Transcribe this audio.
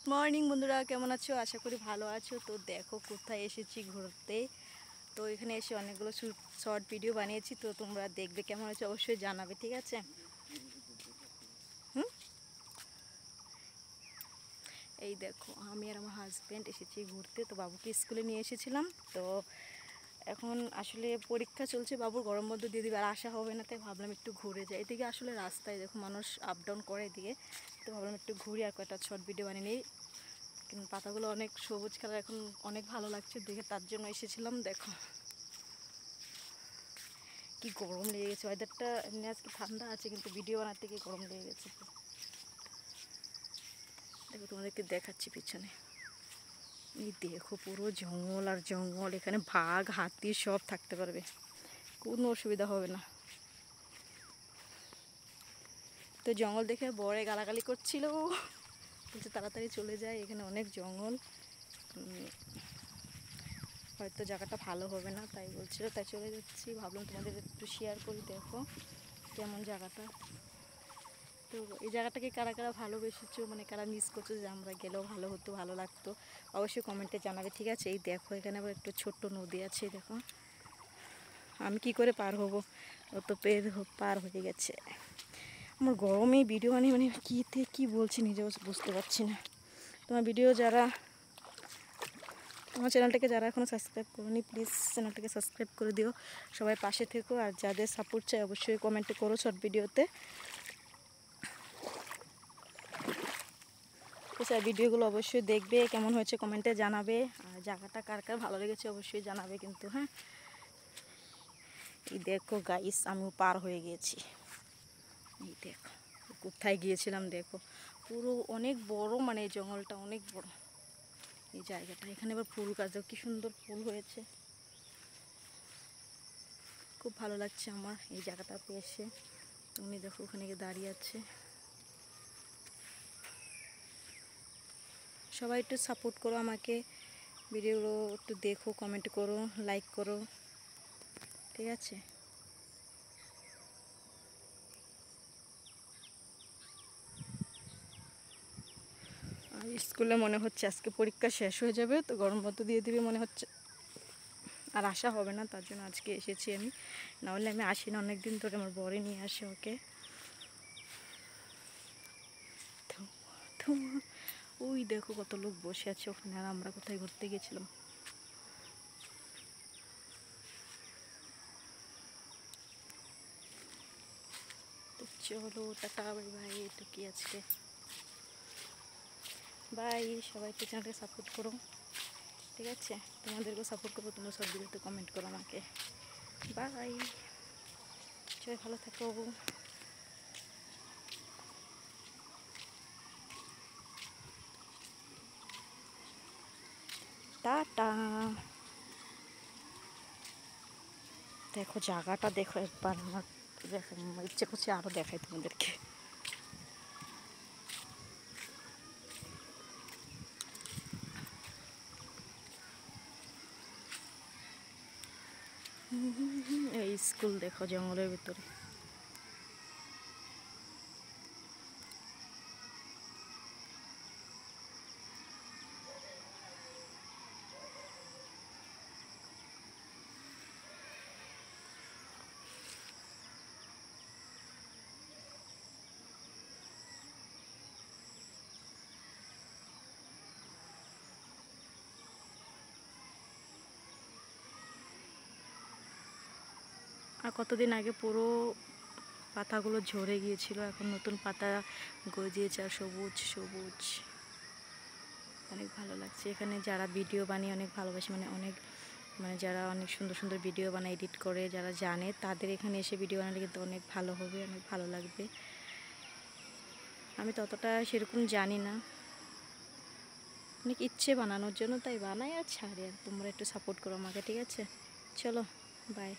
Good morning বন্ধুরা, কেমন আছো? আশা করি ভালো আছো। তো দেখো কোথায় এসেছি ঘুরতে। তো এখানে এসে অনেকগুলো শর্ট ভিডিও বানিয়েছি, তো তোমরা দেখবে, কেমন হয়েছে অবশ্যই জানাবে, ঠিক আছে? হুম, এই দেখো আমি আর আমার হাজব্যান্ড এসেছি ঘুরতে। তো বাবুকে স্কুলে নিয়ে এসেছিলাম। তো এখন আসলে পরীক্ষা চলছে, বাবুর গরম বন্ধ দিয়ে দিবে, আর আসা হবে না, তাই ভাবলাম একটু ঘুরে যাই। এদিকে আসলে রাস্তায় দেখো মানুষ আপ ডাউন করে এদিকে, তো ভাবলাম একটু ঘুরি আর কয়েকটা শর্ট ভিডিও বানিয়ে নিই। কিন্তু পাতাগুলো অনেক সবুজ কালার, এখন অনেক ভালো লাগছে দেখে, তার জন্য এসেছিলাম। দেখো কি গরম লেগে গেছে, ওয়েদারটা এমনি আজকে ঠান্ডা আছে, কিন্তু ভিডিও বানাতে গিয়ে গরম লেগে গেছে। দেখো তোমাদেরকে দেখাচ্ছি পিছনে, এই দেখো পুরো জঙ্গল আর জঙ্গল, এখানে বাঘ হাতি সব থাকতে পারবে, কোনো অসুবিধা হবে না। তো জঙ্গল দেখে বরে গালাগালি করছিল, বলছে তাড়াতাড়ি চলে যায়, এখানে অনেক জঙ্গল, হয়তো জায়গাটা ভালো হবে না, তাই বলছিল, তাই চলে যাচ্ছি। ভাবলাম তোমাদের একটু শেয়ার করি, দেখো কেমন জায়গাটা। তো এই জায়গাটাকে কারা কারা ভালোবেসেছো, মানে কারা মিস করছো যে আমরা গেলেও ভালো হতো, ভালো লাগতো, অবশ্যই কমেন্টে জানাবে, ঠিক আছে? এই দেখো এখানে আবার একটু ছোট্ট নদী আছে, দেখো আমি কি করে পার হব, ও তো পার হয়ে গেছে। আমার গরমে ভিডিও মানে কীতে কী বলছি নিজেও বুঝতে পারছি না। তোমার ভিডিও যারা, আমার চ্যানেলটাকে যারা এখনও সাবস্ক্রাইব করোনি, প্লিজ চ্যানেলটাকে সাবস্ক্রাইব করে দিও, সবাই পাশে থেকো। আর যাদের সাপোর্ট চাই অবশ্যই কমেন্টে করো শর্ট ভিডিওতে। তো স্যার ভিডিওগুলো অবশ্যই দেখবে, কেমন হয়েছে কমেন্টে জানাবে, আর জায়গাটা কার কার ভালো লেগেছে অবশ্যই জানাবে কিন্তু, হ্যাঁ। এই দেখো গাইস, আমিও পার হয়ে গিয়েছি। এই দেখো কোথায় গিয়েছিলাম, দেখো পুরো অনেক বড়, মানে এই জঙ্গলটা অনেক বড়, এই জায়গাটা। এখানে আবার ফুল গাছ, দেখো কি সুন্দর ফুল হয়েছে, খুব ভালো লাগছে আমার এই জায়গাটাতে এসে। উনি দেখো ওখানে গিয়ে দাঁড়িয়ে আছে। সবাই একটু সাপোর্ট করো আমাকে, ভিডিওগুলো একটু দেখো, কমেন্ট করো, লাইক করো, ঠিক আছে? আর স্কুলে মনে হচ্ছে আজকে পরীক্ষা শেষ হয়ে যাবে, তো গরম বন্ধ দিয়ে দিবে মনে হচ্ছে, আর আসা হবে না, তার জন্য আজকে এসেছি আমি, নাহলে আমি আসি না অনেক দিন ধরে, আমার বরে নিয়ে আসে ওকে। তো ওই দেখো কত লোক বসে আছে ওখানে, আর আমরা কোথায় ঘুরতে গেছিলাম। তো চলো টাটা, বাই বাই, এটা কি আজকে বাই। সবাই একটু চ্যানেলকে সাপোর্ট করো, ঠিক আছে? তোমাদেরকেও সাপোর্ট করবো, তোমরা সব ভিডিওতে কমেন্ট করো আমাকে। বাই, সবাই ভালো থাকো, টাটা। দেখো জায়গাটা দেখো একবার, আমার দেখো ইচ্ছে করছে আরও দেখাই তোমাদেরকে। এই স্কুল দেখো জঙ্গলের ভিতরে। আর কতদিন আগে পুরো পাতাগুলো ঝরে গিয়েছিল, এখন নতুন পাতা গজিয়েছে, আর সবুজ সবুজ, অনেক ভালো লাগছে। এখানে যারা ভিডিও বানিয়ে অনেক ভালোবাসে, মানে অনেক, মানে যারা অনেক সুন্দর সুন্দর ভিডিও বানায়, এডিট করে, যারা জানে, তাদের এখানে এসে ভিডিও বানালে কিন্তু অনেক ভালো হবে, অনেক ভালো লাগবে। আমি ততটা সেরকম জানি না, অনেক ইচ্ছে বানানোর জন্য, তাই বানাই আর ছাড়ি। আর তোমরা একটু সাপোর্ট করো আমাকে, ঠিক আছে? চলো বাই।